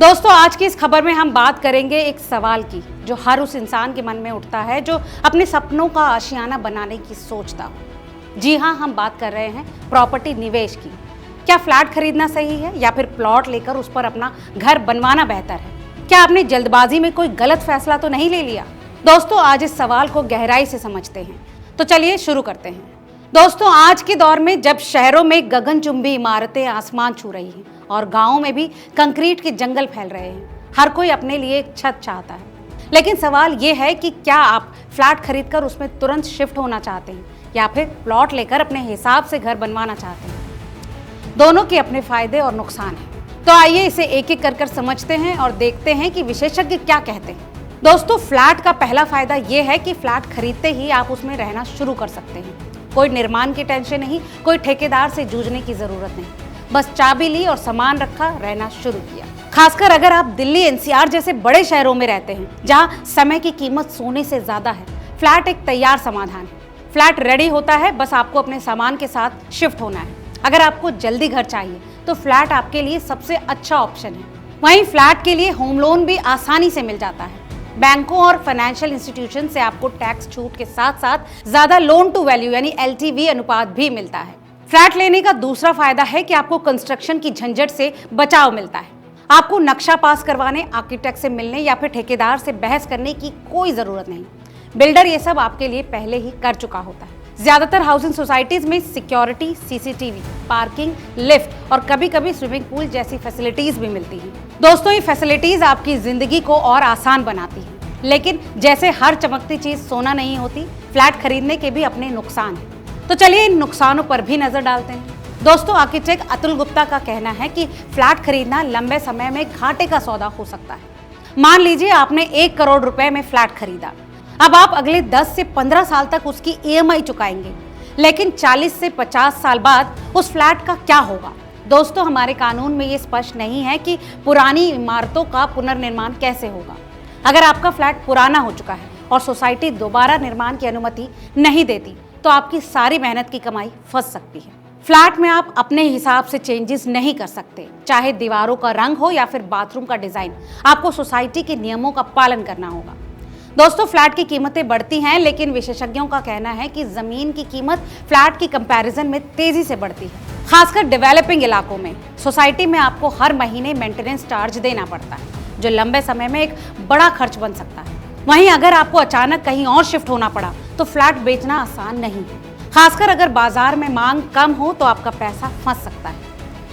दोस्तों, आज की इस खबर में हम बात करेंगे एक सवाल की जो हर उस इंसान के मन में उठता है जो अपने सपनों का आशियाना बनाने की सोचता हो। जी हाँ, हम बात कर रहे हैं प्रॉपर्टी निवेश की। क्या फ्लैट खरीदना सही है या फिर प्लॉट लेकर उस पर अपना घर बनवाना बेहतर है? क्या आपने जल्दबाजी में कोई गलत फैसला तो नहीं ले लिया? दोस्तों, आज इस सवाल को गहराई से समझते हैं, तो चलिए शुरू करते हैं। दोस्तों, आज के दौर में जब शहरों में गगनचुंबी इमारतें आसमान छू रही हैं और गांवों में भी कंक्रीट के जंगल फैल रहे हैं, हर कोई अपने लिए एक छत चाहता है। लेकिन सवाल ये है कि क्या आप फ्लैट खरीदकर उसमें तुरंत शिफ्ट होना चाहते हैं या फिर प्लॉट लेकर अपने हिसाब से घर बनवाना चाहते हैं? दोनों के अपने फायदे और नुकसान हैं। तो आइए इसे एक एक कर समझते हैं और देखते हैं कि विशेषज्ञ क्या कहते हैं। दोस्तों, फ्लैट का पहला फायदा ये है कि फ्लैट खरीदते ही आप उसमें रहना शुरू कर सकते हैं। कोई निर्माण की टेंशन नहीं, कोई ठेकेदार से जूझने की जरूरत नहीं, बस चाबी ली और सामान रखा, रहना शुरू किया। खासकर अगर आप दिल्ली एनसीआर जैसे बड़े शहरों में रहते हैं जहां समय की कीमत सोने से ज्यादा है, फ्लैट एक तैयार समाधान है। फ्लैट रेडी होता है, बस आपको अपने सामान के साथ शिफ्ट होना है। अगर आपको जल्दी घर चाहिए तो फ्लैट आपके लिए सबसे अच्छा ऑप्शन है। वहीं फ्लैट के लिए होम लोन भी आसानी से मिल जाता है। बैंकों और फाइनेंशियल इंस्टीट्यूशन से आपको टैक्स छूट के साथ साथ ज्यादा लोन टू वैल्यू यानी LTV अनुपात भी मिलता है। फ्लैट लेने का दूसरा फायदा है कि आपको कंस्ट्रक्शन की झंझट से बचाव मिलता है। आपको नक्शा पास करवाने, आर्किटेक्ट से मिलने या फिर ठेकेदार से बहस करने की कोई जरूरत नहीं। बिल्डर ये सब आपके लिए पहले ही कर चुका होता है। ज्यादातर हाउसिंग सोसाइटीज में सिक्योरिटी, CCTV, पार्किंग, लिफ्ट और कभी कभी स्विमिंग पूल जैसी फैसिलिटीज भी मिलती हैं। दोस्तों, ये फैसिलिटीज आपकी जिंदगी को और आसान बनाती हैं। लेकिन जैसे हर चमकती चीज सोना नहीं होती, फ्लैट खरीदने के भी अपने नुकसान हैं। तो चलिए इन नुकसानों पर भी नजर डालते हैं। दोस्तों, आर्किटेक्ट अतुल गुप्ता का कहना है कि फ्लैट खरीदना लंबे समय में घाटे का सौदा हो सकता है। मान लीजिए आपने 1 करोड़ रुपए में फ्लैट खरीदा। अब आप अगले 10 से 15 साल तक उसकी EMI चुकाएंगे, लेकिन 40 से 50 साल बाद उस फ्लैट का क्या होगा? दोस्तों, हमारे कानून में ये स्पष्ट नहीं है कि पुरानी इमारतों का पुनर्निर्माण कैसे होगा। अगर आपका फ्लैट पुराना हो चुका है और सोसाइटी दोबारा निर्माण की अनुमति नहीं देती, तो आपकी सारी मेहनत की कमाई फंस सकती है। फ्लैट में आप अपने हिसाब से चेंजेस नहीं कर सकते, चाहे दीवारों का रंग हो या फिर बाथरूम का डिजाइन। आपको सोसाइटी के नियमों का पालन करना होगा। दोस्तों, फ्लैट की कीमतें बढ़ती हैं, लेकिन विशेषज्ञों का कहना है कि जमीन की कीमत फ्लैट की कंपैरिजन में तेजी से बढ़ती है। खासकर डेवलपिंग इलाकों में सोसाइटी में आपको हर महीने मेंटेनेंस चार्ज देना पड़ता है, जो लंबे समय में एक बड़ा खर्च बन सकता है। वहीं अगर आपको अचानक कहीं और शिफ्ट होना पड़ा तो फ्लैट बेचना आसान नहीं है। खासकर अगर बाजार में मांग कम हो तो आपका पैसा फंस सकता है।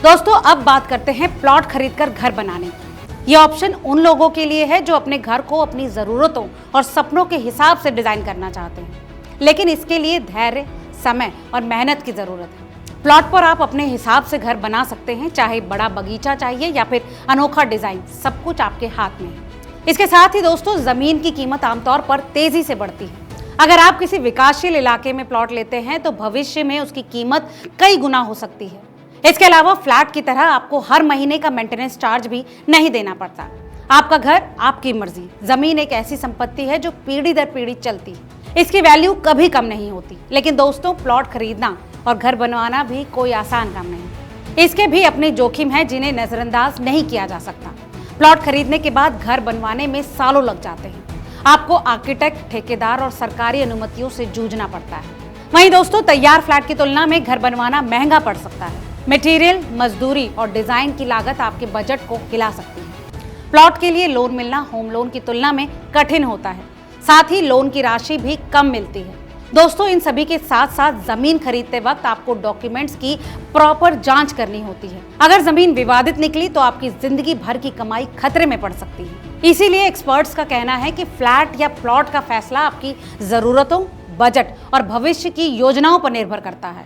दोस्तों, अब बात करते हैं प्लॉट खरीदकर घर बनाने की। ये ऑप्शन उन लोगों के लिए है जो अपने घर को अपनी जरूरतों और सपनों के हिसाब से डिजाइन करना चाहते हैं, लेकिन इसके लिए धैर्य, समय और मेहनत की जरूरत है। प्लॉट पर आप अपने हिसाब से घर बना सकते हैं, चाहे बड़ा बगीचा चाहिए या फिर अनोखा डिजाइन, सब कुछ आपके हाथ में है। इसके साथ ही दोस्तों, जमीन की कीमत आमतौर पर तेजी से बढ़ती है। अगर आप किसी विकासशील इलाके में प्लॉट लेते हैं तो भविष्य में उसकी कीमत कई गुना हो सकती है। इसके अलावा फ्लैट की तरह आपको हर महीने का मेंटेनेंस चार्ज भी नहीं देना पड़ता। आपका घर, आपकी मर्जी। जमीन एक ऐसी संपत्ति है जो पीढ़ी दर पीढ़ी चलती है। इसकी वैल्यू कभी कम नहीं होती। लेकिन दोस्तों, प्लॉट खरीदना और घर बनवाना भी कोई आसान काम नहीं। इसके भी अपने जोखिम हैं जिन्हें नजरअंदाज नहीं किया जा सकता। प्लॉट खरीदने के बाद घर बनवाने में सालों लग जाते हैं। आपको आर्किटेक्ट, ठेकेदार और सरकारी अनुमतियों से जूझना पड़ता है। वहीं दोस्तों, तैयार फ्लैट की तुलना में घर बनवाना महंगा पड़ सकता है। मटेरियल, मजदूरी और डिजाइन की लागत आपके बजट को हिला सकती है। प्लॉट के लिए लोन मिलना होम लोन की तुलना में कठिन होता है। साथ ही लोन की राशि भी कम मिलती है। दोस्तों, इन सभी के साथ साथ जमीन खरीदते वक्त आपको डॉक्यूमेंट्स की प्रॉपर जांच करनी होती है। अगर जमीन विवादित निकली तो आपकी जिंदगी भर की कमाई खतरे में पड़ सकती है। इसीलिए एक्सपर्ट्स का कहना है कि फ्लैट या प्लॉट का फैसला आपकी जरूरतों, बजट और भविष्य की योजनाओं पर निर्भर करता है।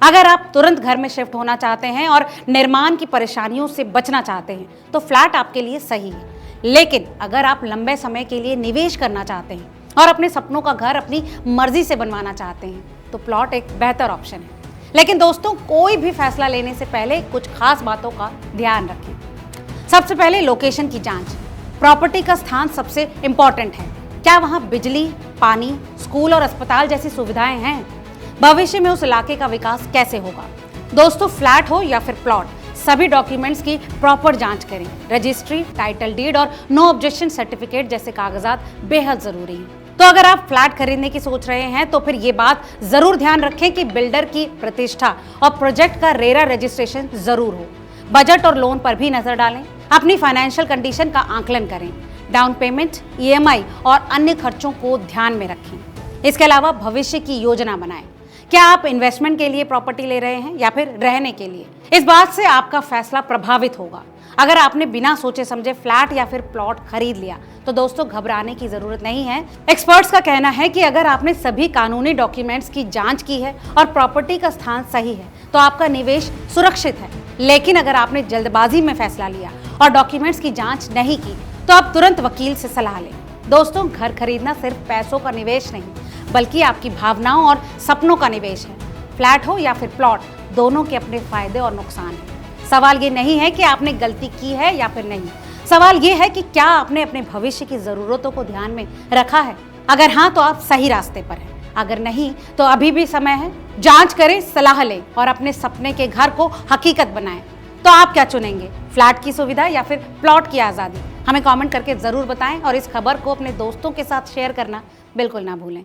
अगर आप तुरंत घर में शिफ्ट होना चाहते हैं और निर्माण की परेशानियों से बचना चाहते हैं तो फ्लैट आपके लिए सही है। लेकिन अगर आप लंबे समय के लिए निवेश करना चाहते हैं और अपने सपनों का घर अपनी मर्जी से बनवाना चाहते हैं तो प्लॉट एक बेहतर ऑप्शन है। लेकिन दोस्तों, कोई भी फैसला लेने से पहले कुछ खास बातों का ध्यान रखें। सबसे पहले लोकेशन की जांच। प्रॉपर्टी का स्थान सबसे इंपॉर्टेंट है। क्या वहां बिजली, पानी, स्कूल और अस्पताल जैसी सुविधाएं हैं? भविष्य में उस इलाके का विकास कैसे होगा? दोस्तों, फ्लैट हो या फिर प्लॉट, सभी डॉक्यूमेंट्स की प्रॉपर जांच करें। रजिस्ट्री, टाइटल डीड और नो ऑब्जेक्शन सर्टिफिकेट जैसे कागजात बेहद जरूरी हैं। तो अगर आप फ्लैट खरीदने की सोच रहे हैं तो फिर ये बात जरूर ध्यान रखें कि बिल्डर की प्रतिष्ठा और प्रोजेक्ट का रेरा रजिस्ट्रेशन जरूर हो। बजट और लोन पर भी नजर डालें। अपनी फाइनेंशियल कंडीशन का आकलन करें। डाउन पेमेंट, ईएमआई और अन्य खर्चों को ध्यान में रखें। इसके अलावा भविष्य की योजना बनाएं। क्या आप इन्वेस्टमेंट के लिए प्रॉपर्टी ले रहे हैं या फिर रहने के लिए? इस बात से आपका फैसला प्रभावित होगा। अगर आपने बिना सोचे समझे फ्लैट या फिर प्लॉट खरीद लिया तो दोस्तों घबराने की जरूरत नहीं है। एक्सपर्ट्स का कहना है कि अगर आपने सभी कानूनी डॉक्यूमेंट्स की जांच की है और प्रॉपर्टी का स्थान सही है तो आपका निवेश सुरक्षित है। लेकिन अगर आपने जल्दबाजी में फैसला लिया और डॉक्यूमेंट्स की जांच नहीं की तो आप तुरंत वकील से सलाह लें। दोस्तों, घर खरीदना सिर्फ पैसों का निवेश नहीं बल्कि आपकी भावनाओं और सपनों का निवेश है। फ्लैट हो या फिर प्लॉट, दोनों के अपने फायदे और नुकसान हैं। सवाल ये नहीं है कि आपने गलती की है या फिर नहीं, सवाल ये है कि क्या आपने अपने भविष्य की जरूरतों को ध्यान में रखा है। अगर हाँ तो आप सही रास्ते पर हैं, अगर नहीं तो अभी भी समय है। जांच करें, सलाह लें और अपने सपने के घर को हकीकत बनाएं। तो आप क्या चुनेंगे, फ्लैट की सुविधा या फिर प्लॉट की आज़ादी? हमें कमेंट करके ज़रूर बताएं और इस खबर को अपने दोस्तों के साथ शेयर करना बिल्कुल ना भूलें।